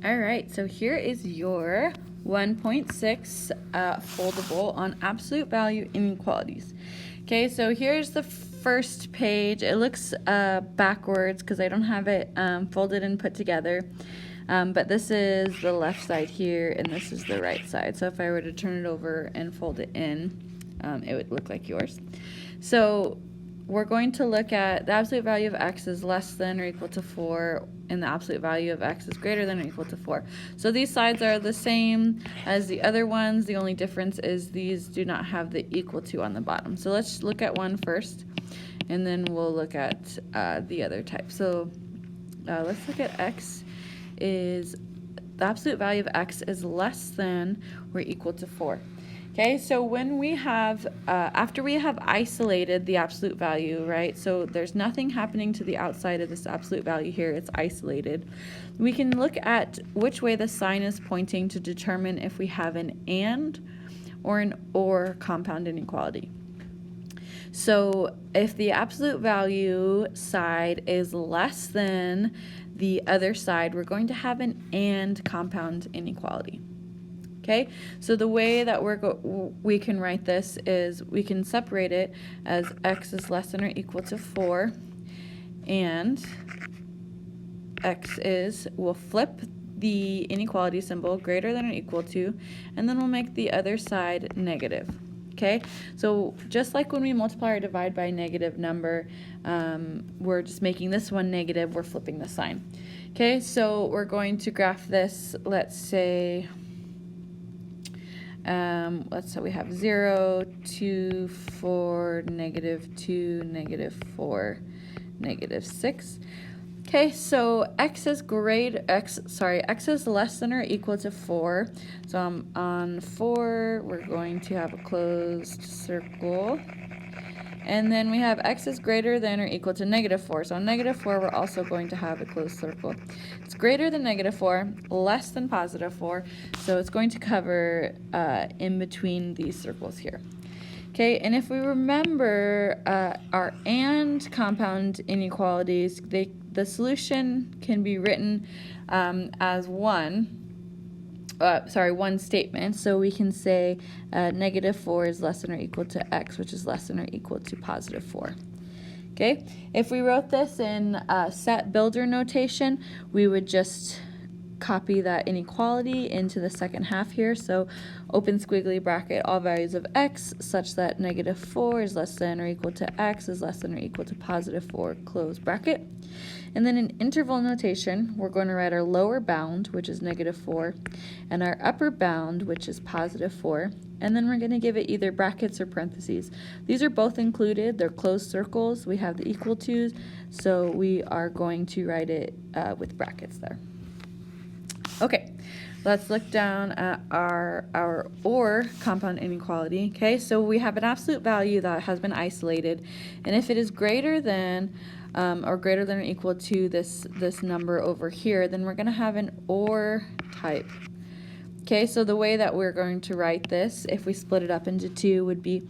All right, so here is your 1.6 foldable on absolute value inequalities. Okay, so here's the first page. It looks backwards because I don't have it folded and put together. But this is the left side here, and this is the right side. So if I were to turn it over and fold it in, it would look like yours. So we're going to look at the absolute value of x is less than or equal to 4, and the absolute value of x is greater than or equal to 4. So these sides are the same as the other ones. The only difference is these do not have the equal to on the bottom. So let's look at one first, and then we'll look at the other type. So let's look at x is, the absolute value of x is less than or equal to 4. Okay, so when we have, after we have isolated the absolute value, right, so there's nothing happening to the outside of this absolute value here, it's isolated, we can look at which way the sign is pointing to determine if we have an and or an or compound inequality. So if the absolute value side is less than the other side, we're going to have an and compound inequality. Okay, so the way that we can write this is we can separate it as x is less than or equal to 4, and x is, we'll flip the inequality symbol greater than or equal to, and then we'll make the other side negative. Okay, so just like when we multiply or divide by a negative number, we're just making this one negative, we're flipping the sign. Okay, so we're going to graph this, let's say we have 0, 2, 4, -2, -4, -6. Okay, so x is less than or equal to 4. So on 4, we're going to have a closed circle. And then we have x is greater than or equal to -4. So on -4, we're also going to have a closed circle. It's greater than -4, less than +4. So it's going to cover in between these circles here. Okay, and if we remember our and compound inequalities, the solution can be written as one statement. So we can say -4 is less than or equal to x, which is less than or equal to +4. Okay, if we wrote this in set builder notation, we would just copy that inequality into the second half here. So open squiggly bracket all values of x such that -4 is less than or equal to x is less than or equal to +4, close bracket. And then in interval notation, we're going to write our lower bound, which is -4, and our upper bound, which is +4, and then we're going to give it either brackets or parentheses. These are both included, they're closed circles, we have the equal to's, so we are going to write it with brackets there. Okay, let's look down at our or compound inequality. Okay, so we have an absolute value that has been isolated, and if it is greater than or equal to this number over here, then we're going to have an or type. Okay, so the way that we're going to write this, if we split it up into two, would be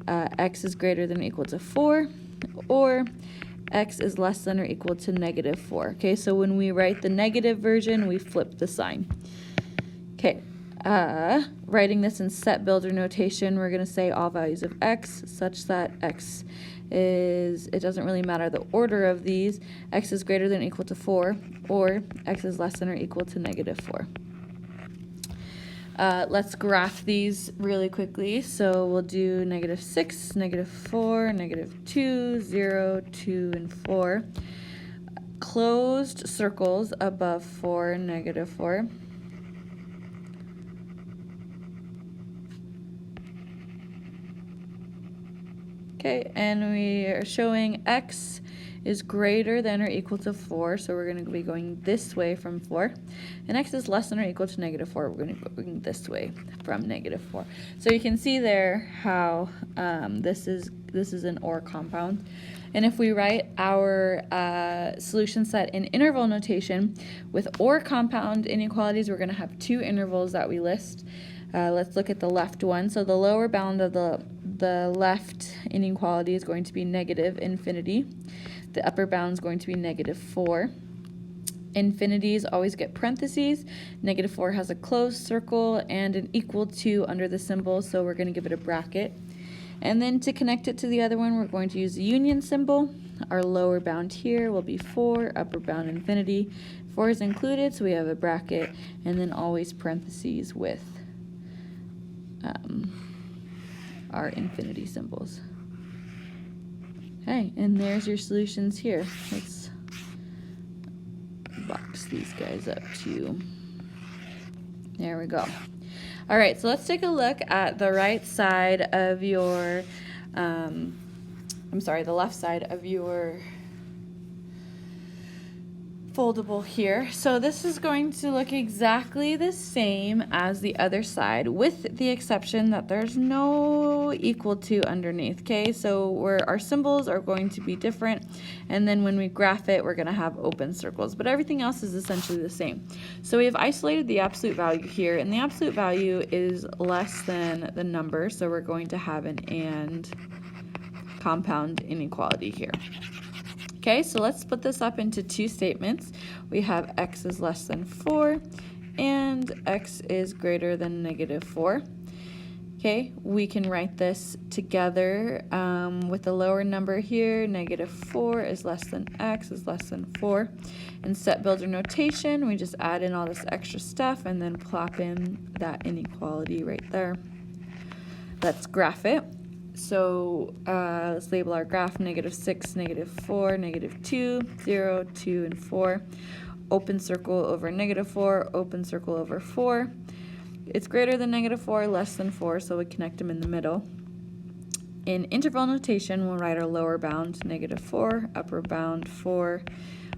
x is greater than or equal to 4, or x is less than or equal to -4. Okay, so when we write the negative version, we flip the sign. Okay, writing this in set builder notation, we're going to say all values of x such that x is, it doesn't really matter the order of these, x is greater than or equal to 4, or x is less than or equal to -4. Let's graph these really quickly. So we'll do -6, -4, -2, 0, 2, and 4. Closed circles above 4, -4. Okay, and we are showing x is greater than or equal to 4, so we're going to be going this way from 4, and x is less than or equal to -4, we're going to be going this way from -4. So you can see there how this is an or compound. And if we write our solution set in interval notation with or compound inequalities, we're going to have two intervals that we list. Let's look at the left one. So the lower bound of the left inequality is going to be -infinity. The upper bound is going to be -4. Infinities always get parentheses. -4 has a closed circle and an equal to under the symbol, so we're going to give it a bracket. And then to connect it to the other one, we're going to use the union symbol. Our lower bound here will be 4, upper bound infinity. 4 is included, so we have a bracket, and then always parentheses with our infinity symbols. Okay, and there's your solutions here. Let's box these guys up too. There we go. All right, so let's take a look at the right side of your, the left side of your foldable here. So this is going to look exactly the same as the other side, with the exception that there's no equal to underneath. Okay, so our symbols are going to be different, and then when we graph it, we're going to have open circles, but everything else is essentially the same. So we have isolated the absolute value here, and the absolute value is less than the number, so we're going to have an and compound inequality here. Okay, so let's split this up into two statements. We have x is less than 4 and x is greater than -4. Okay, we can write this together with the lower number here. -4 is less than x is less than 4. In set builder notation, we just add in all this extra stuff and then plop in that inequality right there. Let's graph it. So let's label our graph -6, -4, -2, 0, 2, and 4. Open circle over -4, open circle over 4. It's greater than -4, less than 4, so we connect them in the middle. In interval notation, we'll write our lower bound -4, upper bound 4.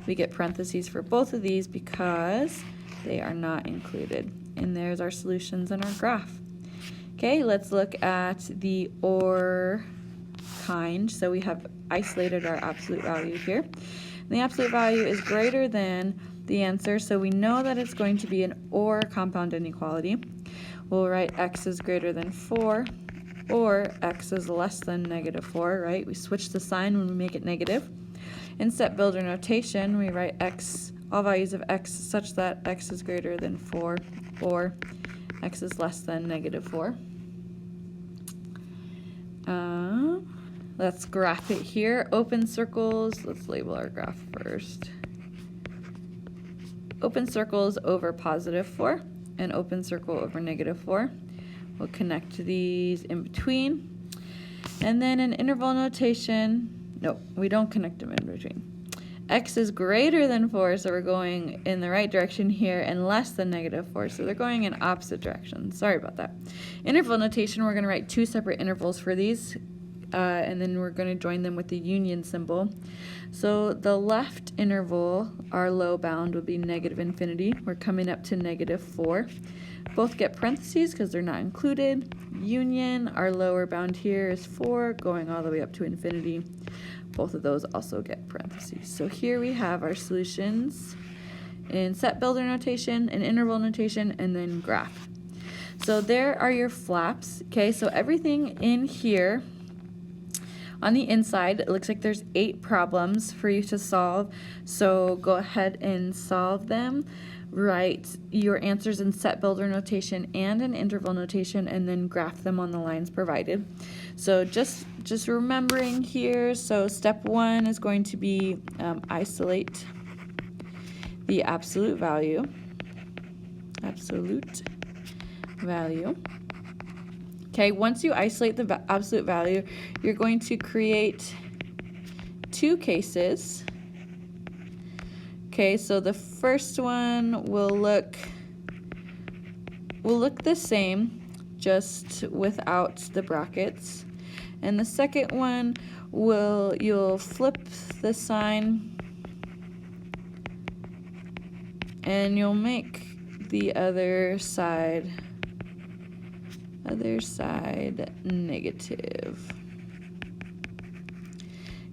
We get parentheses for both of these because they are not included. And there's our solutions in our graph. Okay, let's look at the OR kind. So we have isolated our absolute value here. And the absolute value is greater than the answer, so we know that it's going to be an OR compound inequality. We'll write x is greater than 4, or x is less than -4, right? We switch the sign when we make it negative. In set builder notation, we write x, all values of x such that x is greater than 4, or x is less than -4. Let's graph it here. Open circles, let's label our graph first. Open circles over +4 and open circle over -4. We'll connect these in between. And then in interval notation, no, we don't connect them in between. X is greater than 4, so we're going in the right direction here, and less than -4, so they're going in opposite directions. Sorry about that. Interval notation, we're going to write two separate intervals for these, and then we're going to join them with the union symbol. So the left interval, our low bound, would be -infinity. We're coming up to -4. Both get parentheses because they're not included. Union, our lower bound here is 4, going all the way up to infinity. Both of those also get parentheses. So here we have our solutions in set builder notation, in interval notation, and then graph. So there are your flaps. Okay, so everything in here on the inside, it looks like there's 8 problems for you to solve. So go ahead and solve them. Write your answers in set builder notation and in interval notation, and then graph them on the lines provided. So just remembering here, so step 1 is going to be isolate the absolute value. Okay, once you isolate the absolute value, you're going to create 2 cases. Okay, so the first one will look the same, just without the brackets. And the second one you'll flip the sign and you'll make the other side negative.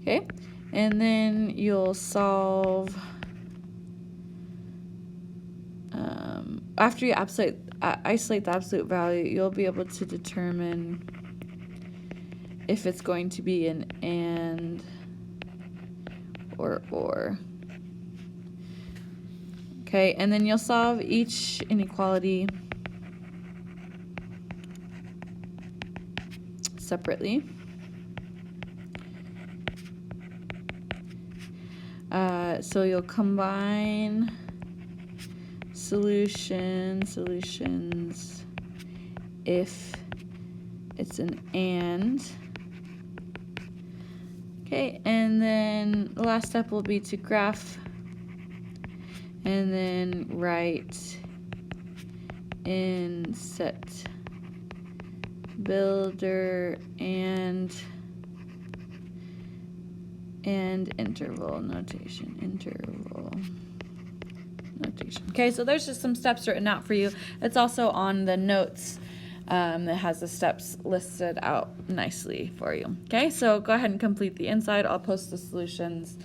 Okay, and then you'll solve after you isolate the absolute value, you'll be able to determine if it's going to be an and or. Okay, and then you'll solve each inequality separately. So you'll combine solutions if it's an and. Okay, and then the last step will be to graph and then write in set builder and interval notation. Okay, so there's just some steps written out for you. It's also on the notes that has the steps listed out nicely for you. Okay, so go ahead and complete the inside. I'll post the solutions